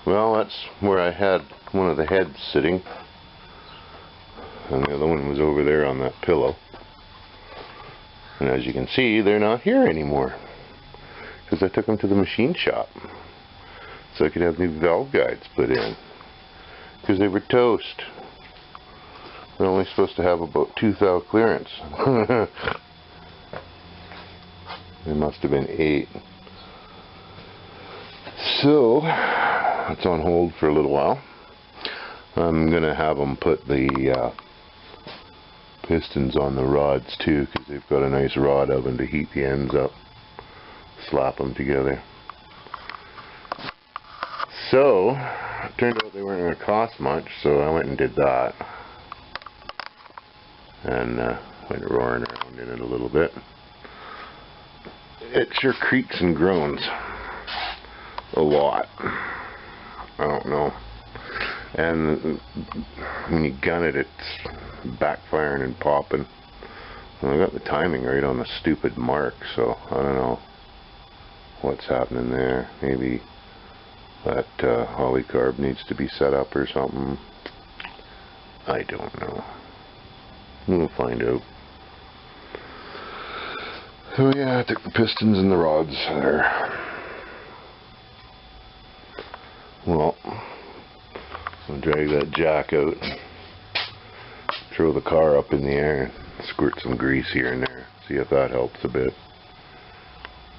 Well, that's where I had one of the heads sitting, and the other one was over there on that pillow. And as you can see, they're not here anymore, because I took them to the machine shop so I could have new valve guides put in, because they were toast. They're only supposed to have about 2 thou clearance. There must have been 8. So it's on hold for a little while. I'm gonna have them put the pistons on the rods too, because they've got a nice rod oven to heat the ends up. Slap them together. So it turned out they weren't going to cost much, so I went and did that, and went roaring around in it a little bit. It sure creaks and groans a lot. I don't know. And when you gun it, it's backfiring and popping. And I got the timing right on the stupid mark, so I don't know what's happening there. Maybe that holly carb needs to be set up or something. I don't know. We'll find out. So yeah, I took the pistons and the rods there. Well, I'll drag that jack out, throw the car up in the air, and squirt some grease here and there. See if that helps a bit.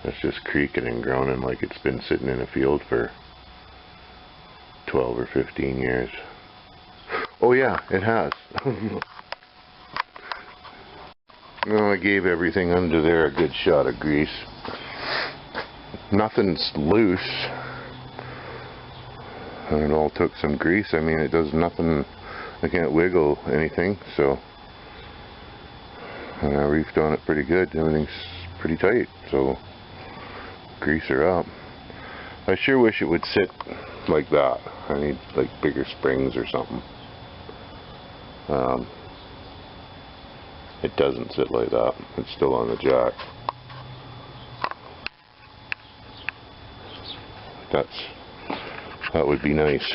It's just creaking and groaning like it's been sitting in a field for 12 or 15 years. Oh yeah, it has. Well, I gave everything under there a good shot of grease. Nothing's loose. And it all took some grease. I mean, it does nothing. I can't wiggle anything, so I reefed on it pretty good. Everything's pretty tight, so grease her up. I sure wish it would sit like that. I need like bigger springs or something. It doesn't sit like that. It's still on the jack. That would be nice.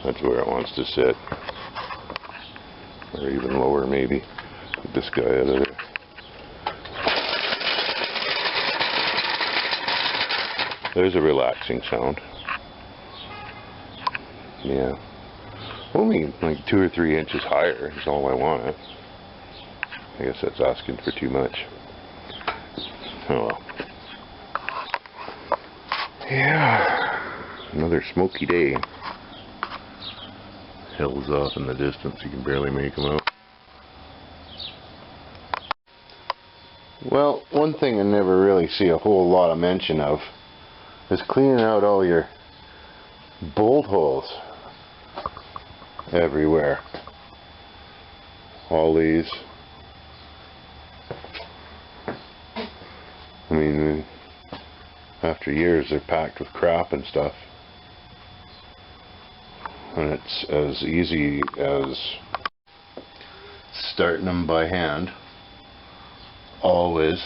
That's where it wants to sit. Or even lower, maybe. Get this guy out of there. There's a relaxing sound. Yeah. Only like 2 or 3 inches higher is all I want. I guess that's asking for too much. Oh well. Yeah. Another smoky day. Hills off in the distance, you can barely make them out. Well, one thing I never really see a whole lot of mention of is cleaning out all your bolt holes everywhere. All these. I mean, after years they're packed with crap and stuff. And it's as easy as starting them by hand, always,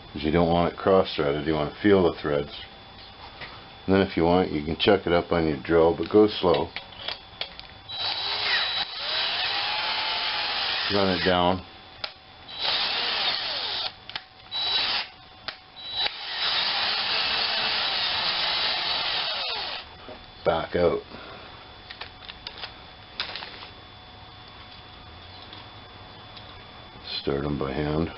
because you don't want it cross-threaded. You want to feel the threads. And then if you want, you can chuck it up on your drill, but go slow. Run it down. Back out. Start them by hand.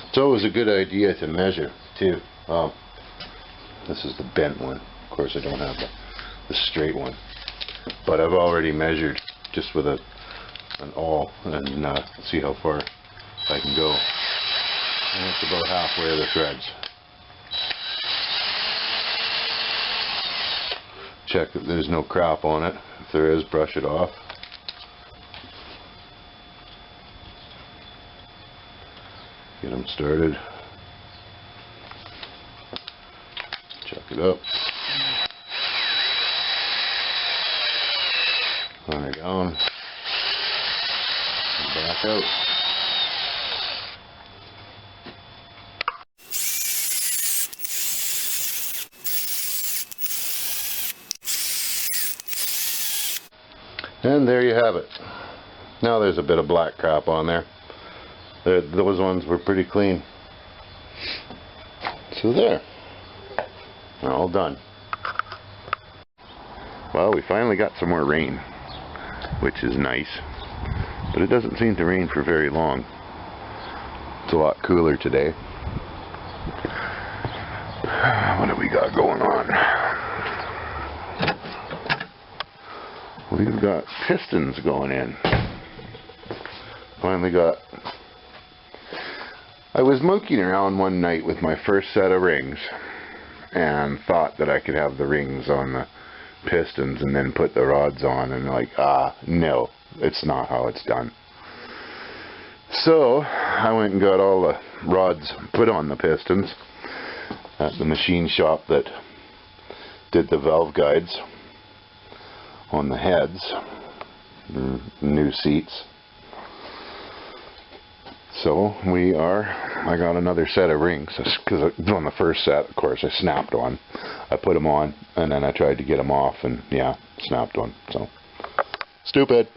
It's always a good idea to measure too. This is the bent one. Of course I don't have the straight one, but I've already measured just with an awl and see how far I can go. And it's about halfway of the threads. Check that there's no crap on it. If there is, brush it off. Get them started. Chuck it up. Run it down. out. And there you have it. Now there's a bit of black crap on there. Those ones were pretty clean. So there. All done. Well, we finally got some more rain, which is nice. But it doesn't seem to rain for very long. It's a lot cooler today. What have we got going on? We've got pistons going in. Finally got... I was monkeying around one night with my first set of rings and thought that I could have the rings on the pistons and then put the rods on, and like, no, it's not how it's done. So I went and got all the rods put on the pistons at the machine shop that did the valve guides on the heads, new seats. So I got another set of rings, because on the first set, of course, I snapped one. I put them on, and then I tried to get them off, and yeah, snapped one. So, stupid.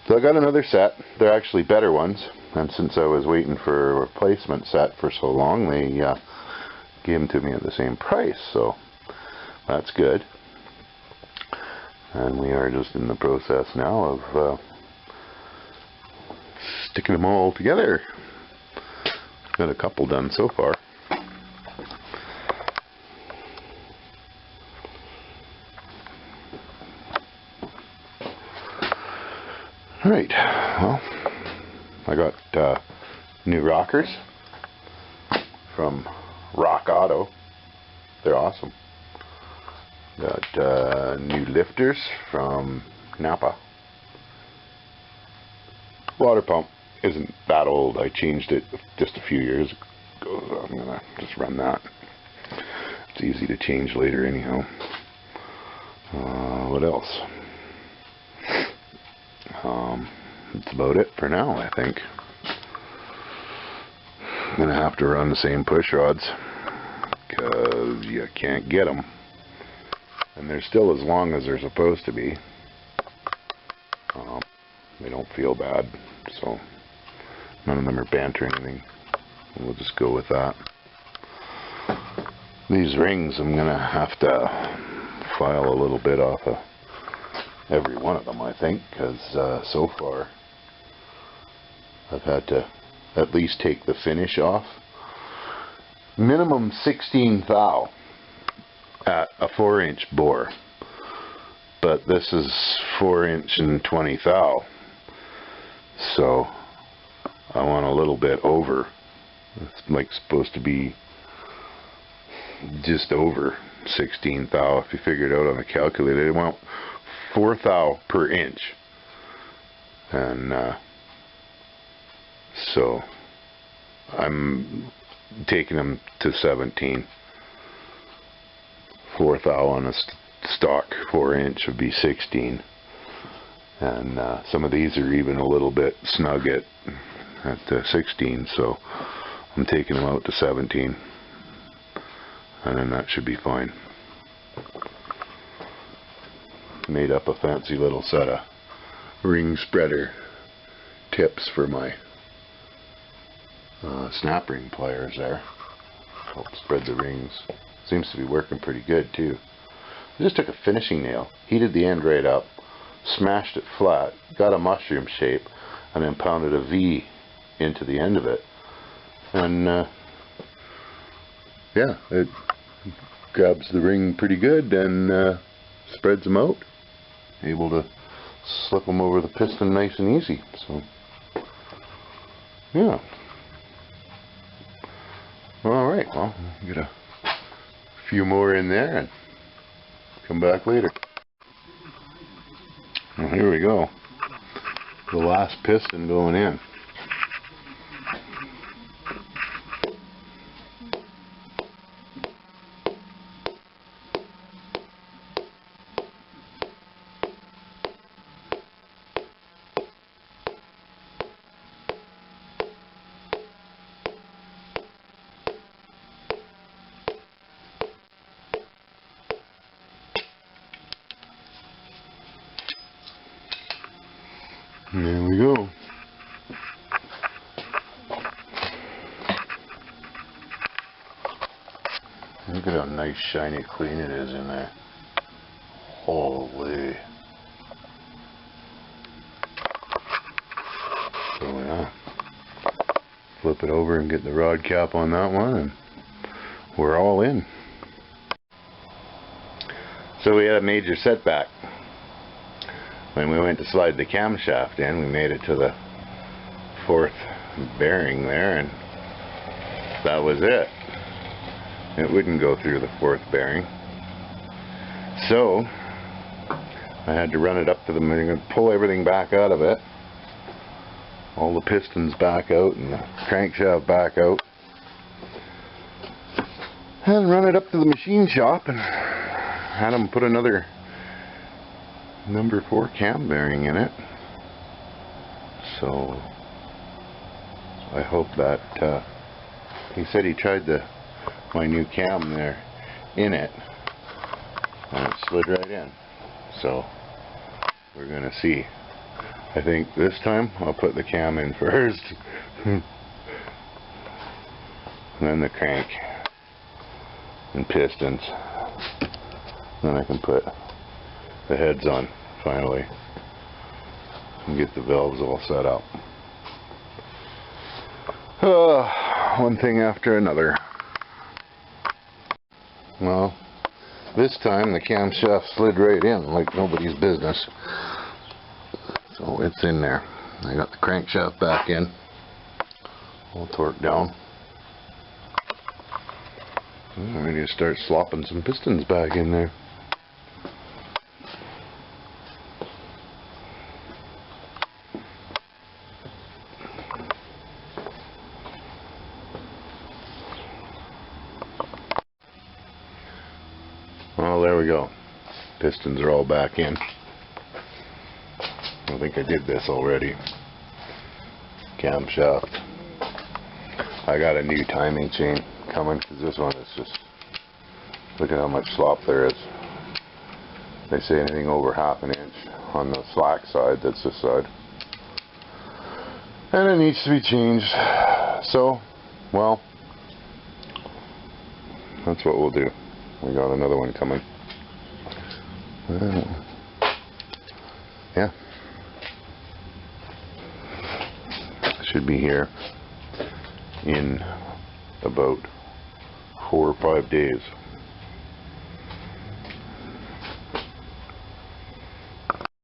So I got another set. They're actually better ones, and since I was waiting for a replacement set for so long, they gave them to me at the same price, so that's good. And we are just in the process now of sticking them all together. Got a couple done so far. Alright, well, I got new rockers from Rock Auto. They're awesome. Got new lifters from Napa. Water pump isn't that old. I changed it just a few years ago. So I'm gonna just run that. It's easy to change later anyhow. What else? That's about it for now, I think. I'm gonna have to run the same push rods because you can't get them, and they're still as long as they're supposed to be. They don't feel bad, so none of them are bent or anything. We'll just go with that. These rings, I'm gonna have to file a little bit off of every one of them, I think, because so far I've had to at least take the finish off. Minimum 16 thou at a 4-inch bore, but this is 4-inch and 20 thou. So I want a little bit over. It's like supposed to be just over 16 thou. If you figure it out on the calculator, I want 4 thou per inch. And so I'm taking them to 17. 4 thou on a stock 4-inch would be 16. And some of these are even a little bit snug at 16, so I'm taking them out to 17, and then that should be fine. Made up a fancy little set of ring spreader tips for my snap ring pliers there. Help spread the rings. Seems to be working pretty good too. I just took a finishing nail, heated the end right up, smashed it flat, got a mushroom shape, and then pounded a V into the end of it. And yeah, it grabs the ring pretty good and spreads them out. Able to slip them over the piston nice and easy. So yeah. Alright, well, get a few more in there and come back later. Well, here we go. The last piston going in. And there we go. Look at how nice, shiny, clean it is in there. Holy. So yeah, flip it over and get the rod cap on that one, and we're all in. So we had a major setback. When we went to slide the camshaft in, we made it to the 4th bearing there, and that was it. It wouldn't go through the 4th bearing. So I had to run it up to the and pull everything back out of it. All the pistons back out and the crankshaft back out. And run it up to the machine shop and had them put another number 4 cam bearing in it. So I hope that he said he tried my new cam there in it, and it slid right in. So we're gonna see. I think this time I'll put the cam in first, then the crank and pistons, then I can put the heads on finally and get the valves all set up. One thing after another. Well, this time the camshaft slid right in like nobody's business. So it's in there. I got the crankshaft back in, all torqued down. I'm ready to start slopping some pistons back in there. Well, there we go. Pistons are all back in. I think I did this already. Camshaft. I got a new timing chain coming because this one is just, look at how much slop there is. They say anything over ½ an inch on the slack side, that's this side. And it needs to be changed. So, well, that's what we'll do. We got another one coming. Yeah. Should be here in about 4 or 5 days.